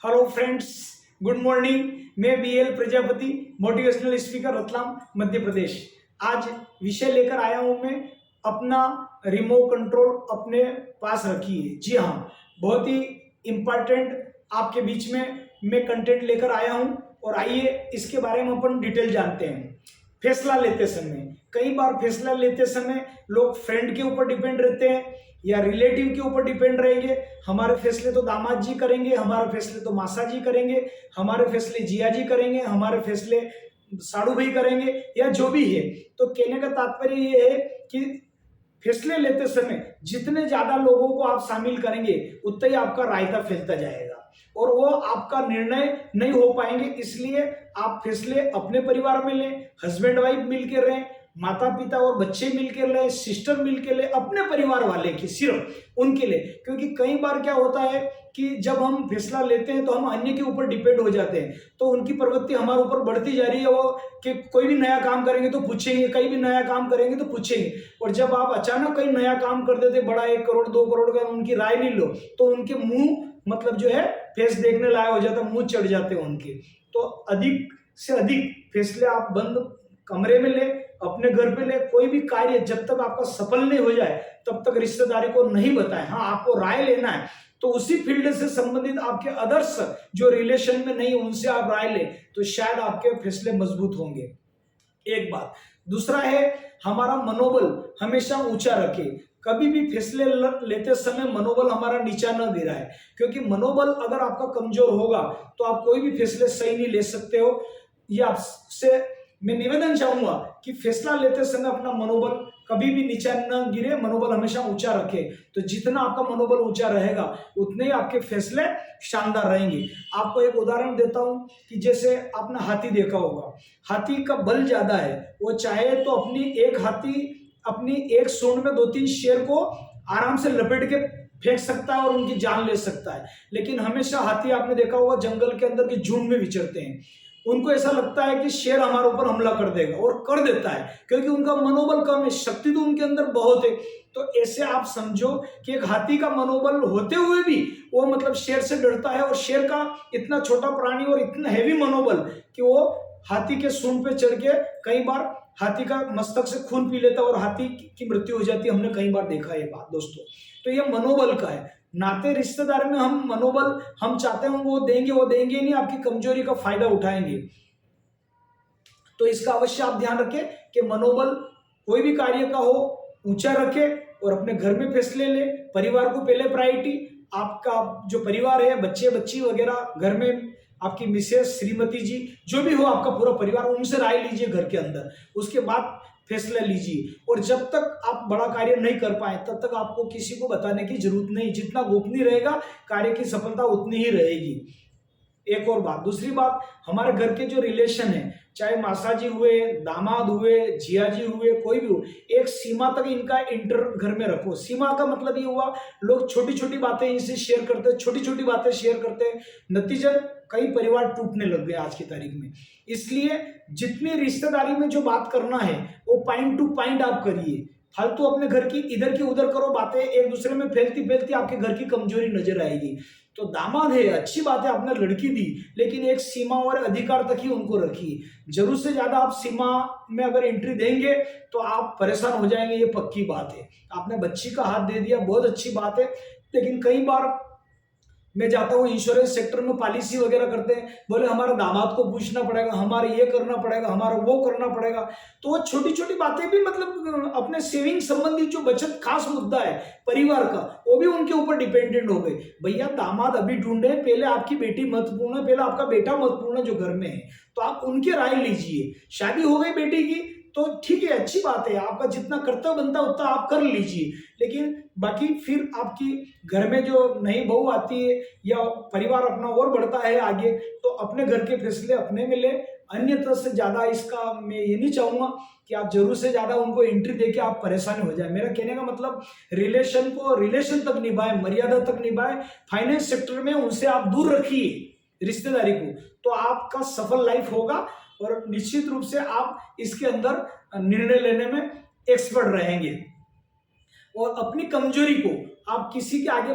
Hello friends, good morning. मैं BL Prajapati, motivational speaker, Ratlam, Madhya Pradesh. आज विषय लेकर आया हूं मैं अपना रिमोट कंट्रोल अपने पास रखिए। जी हाँ, बहुत ही इम्पॉर्टेंट आपके बीच में मैं कंटेंट लेकर आया हूं और आइए इसके बारे में अपन डिटेल जानते हैं। फैसला लेते समय, कई बार फैसला लेते समय लोग फ्रेंड के ऊपर डिपेंड रहते हैं या रिलेटिव के ऊपर डिपेंड रहेंगे। हमारे फैसले तो दामाद जी करेंगे, हमारे फैसले तो मासा जी करेंगे, हमारे फैसले जिया जी करेंगे, हमारे फैसले साड़ू भाई करेंगे या जो भी है। तो कहने का तात्पर्य ये है कि फैसले लेते समय जितने ज्यादा लोगों को आप शामिल करेंगे उतना ही आपका रायता फैलता जाएगा और वो आपका निर्णय नहीं हो पाएंगे। इसलिए आप फैसले अपने परिवार में लें, हस्बैंड वाइफ मिलकर रहें, माता पिता और बच्चे मिलकर ले, सिस्टर मिलकर ले, अपने परिवार वाले की सिर्फ उनके लिए। क्योंकि कई बार क्या होता है कि जब हम फैसला लेते हैं तो हम अन्य के ऊपर डिपेंड हो जाते हैं, तो उनकी प्रवृत्ति हमारे ऊपर बढ़ती जा रही है। वो कि कोई भी नया काम करेंगे तो पूछेंगे, कहीं भी नया काम करेंगे तो पूछेंगे। और जब आप अचानक कहीं नया काम कर देते, बड़ा 1 करोड़ 2 करोड़ का, उनकी राय नहीं लो तो उनके मुंह मतलब जो है फेस देखने लायक हो जाता, मुंह चढ़ जाते हैं उनके। तो अधिक से अधिक फैसले आप बंद कमरे में ले, अपने घर पे ले। कोई भी कार्य जब तक आपका सफल नहीं हो जाए तब तक रिश्तेदारी को नहीं बताएं। हाँ, आपको राय लेना है तो उसी फील्ड से संबंधित आपके अदर्स जो रिलेशन में नहीं उनसे आप राय ले, तो शायद आपके फैसले मजबूत होंगे। एक बात। दूसरा है, हमारा मनोबल हमेशा ऊंचा रखे। कभी भी फैसले लेते समय मनोबल हमारा नीचा न गिराए, क्योंकि मनोबल अगर आपका कमजोर होगा तो आप कोई भी फैसले सही नहीं ले सकते हो। ये आपसे मैं निवेदन चाहूंगा कि फैसला लेते समय अपना मनोबल कभी भी नीचा न गिरे, मनोबल हमेशा ऊंचा रखे। तो जितना आपका मनोबल ऊंचा रहेगा उतने ही आपके फैसले शानदार रहेंगे। आपको एक उदाहरण देता हूं कि जैसे आपने हाथी देखा होगा, हाथी का बल ज्यादा है, वो चाहे तो अपनी एक सूंड में 2-3 शेर को आराम से लपेट के फेंक सकता है और उनकी जान ले सकता है। लेकिन हमेशा हाथी आपने देखा होगा जंगल के अंदर के झुंड में विचरते हैं। उनको ऐसा लगता है कि शेर हमारे ऊपर हमला कर देगा और कर देता है, क्योंकि उनका मनोबल कम है, शक्ति तो उनके अंदर बहुत है। तो ऐसे आप समझो कि एक हाथी का मनोबल होते हुए भी वो मतलब शेर से डरता है, और शेर का इतना छोटा प्राणी और इतना हैवी मनोबल कि वो हाथी के सूंड पे चढ़ के कई बार हाथी का मस्तक से खून पी लेता है और हाथी की मृत्यु हो जाती है। हमने कई बार देखा ये बात दोस्तों। तो ये मनोबल का है। नाते रिश्तेदार में हम मनोबल हम चाहते हैं वो देंगे नहीं, आपकी कमजोरी का फायदा उठाएंगे। तो इसका अवश्य आप ध्यान रखें कि मनोबल कोई भी कार्य का हो ऊंचा रखे और अपने घर में फैसले ले। परिवार को पहले प्रायोरिटी, आपका जो परिवार है, बच्चे बच्ची वगैरह, घर में आपकी मिसेस, श्रीमती जी, जो भी हो आपका पूरा परिवार, उनसे राय लीजिए घर के अंदर, उसके बाद फैसला लीजिए। और जब तक आप बड़ा कार्य नहीं कर पाए तब तक आपको किसी को बताने की जरूरत नहीं। जितना गोपनीय रहेगा कार्य की सफलता उतनी ही रहेगी। एक और बात, दूसरी बात, हमारे घर के जो रिलेशन है, चाहे मासा जी हुए, दामाद हुए, जिया जी हुए, कोई भी हो, एक सीमा तक इनका इंटर घर में रखो। सीमा का मतलब ये हुआ, लोग छोटी छोटी बातें इनसे शेयर करते हैं, छोटी छोटी बातें शेयर करते हैं, नतीजा कई परिवार टूटने लग गए आज की तारीख में। इसलिए जितनी रिश्तेदारी में जो बात करना है वो पॉइंट टू पॉइंट आप करिए। फालतू अपने घर की इधर की उधर करो बातें, एक दूसरे में फैलती फैलती आपके घर की कमजोरी नजर आएगी। तो दामाद है, अच्छी बात है, आपने लड़की दी, लेकिन एक सीमा और अधिकार तक ही उनको रखिए। जरूरत से ज्यादा आप सीमा में अगर एंट्री देंगे तो आप परेशान हो जाएंगे, ये पक्की बात है। आपने बच्ची का हाथ दे दिया, बहुत अच्छी बात है, लेकिन कई बार मैं जाता हूँ इंश्योरेंस सेक्टर में, पॉलिसी वगैरह करते हैं, बोले हमारे दामाद को पूछना पड़ेगा, हमारे ये करना पड़ेगा, हमारा वो करना पड़ेगा। तो वो छोटी छोटी बातें भी मतलब अपने सेविंग संबंधी जो बचत खास मुद्दा है परिवार का, वो भी उनके ऊपर डिपेंडेंट हो गए। भैया दामाद अभी ढूंढे, पहले आपकी बेटी महत्वपूर्ण है, पहले आपका बेटा महत्वपूर्ण है जो घर में है, तो आप उनकी राय लीजिए। शादी हो गई बेटी की तो ठीक है, अच्छी बात है, आपका जितना कर्तव्य बनता है उतना आप कर लीजिए, लेकिन बाकी फिर आपकी घर में जो नई बहू आती है या परिवार अपना और बढ़ता है आगे, तो अपने घर के फैसले अपने में ले। अन्यथा से ज्यादा इसका मैं ये नहीं चाहूंगा कि आप जरूर से ज्यादा उनको एंट्री देके आप परेशान हो जाए। मेरा कहने का मतलब रिलेशन को रिलेशन तक निभाए, मर्यादा तक निभाए। फाइनेंस सेक्टर में उनसे आप दूर रखिए रिश्तेदारी को, तो आपका सफल लाइफ होगा और निश्चित रूप से आप इसके अंदर निर्णय लेने में एक्सपर्ट रहेंगे। और अपनी कमजोरी को आप किसी के आगे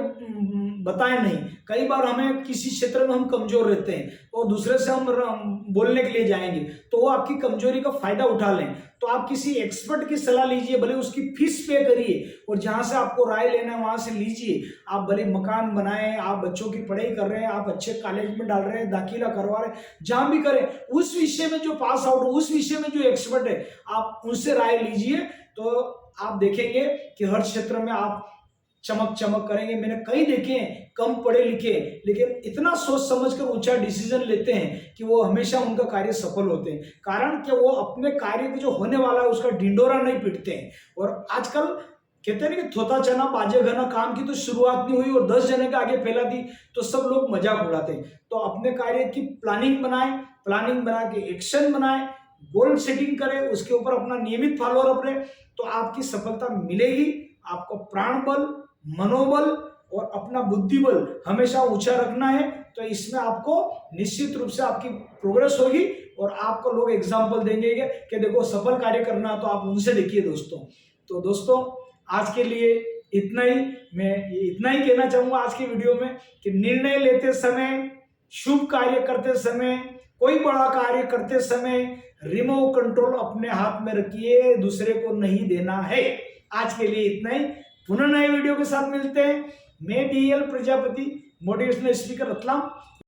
बताएं नहीं। कई बार हमें किसी क्षेत्र में हम कमजोर रहते हैं और दूसरे से हम बोलने के लिए जाएंगे तो वो आपकी कमजोरी का फायदा उठा लें। तो आप किसी एक्सपर्ट की सलाह लीजिए, भले उसकी फीस पे करिए और जहां से आपको राय लेना है वहां से लीजिए। आप भले मकान बनाएं, आप बच्चों की पढ़ाई कर रहे हैं, आप अच्छे कॉलेज में डाल रहे हैं, दाखिला करवा रहे हैं, जहां भी करें उस विषय में जो पास आउट हो, उस विषय में जो एक्सपर्ट है आप उनसे राय लीजिए। तो आप देखेंगे कि हर क्षेत्र में आप चमक चमक करेंगे। मैंने कई देखे हैं कम पढ़े लिखे लेकिन इतना सोच समझ कर ऊंचा डिसीजन लेते हैं कि वो हमेशा उनका कार्य सफल होते हैं। कारण कि वो अपने कार्य को जो होने वाला है उसका ढिंडोरा नहीं पीटते हैं। और आजकल कहते हैं कि थोथा चना बाजे घना, काम की तो शुरुआत नहीं हुई और 10 जने के आगे फैला दी तो सब लोग मजाक उड़ाते हैं। तो अपने कार्य की प्लानिंग बनाएं, प्लानिंग बना के एक्शन बनाएं, गोल सेटिंग करें, उसके ऊपर अपना नियमित फॉलोअप रखें तो आपकी सफलता मिलेगी। आपको प्राण बल, मनोबल और अपना बुद्धि बल हमेशा ऊंचा रखना है। तो इसमें आपको निश्चित रूप से आपकी प्रोग्रेस होगी और आपको लोग एग्जाम्पल देंगे कि देखो सफल कार्य करना तो आप उनसे देखिए दोस्तों। तो दोस्तों आज के लिए इतना ही, मैं इतना ही कहना चाहूंगा आज की वीडियो में कि निर्णय लेते समय, शुभ कार्य करते समय, कोई बड़ा कार्य करते समय रिमोट कंट्रोल अपने हाथ में रखिए, दूसरे को नहीं देना है। आज के लिए इतना ही, पुनः नए वीडियो के साथ मिलते हैं। मैं BL Prajapati, motivational speaker Ratlam.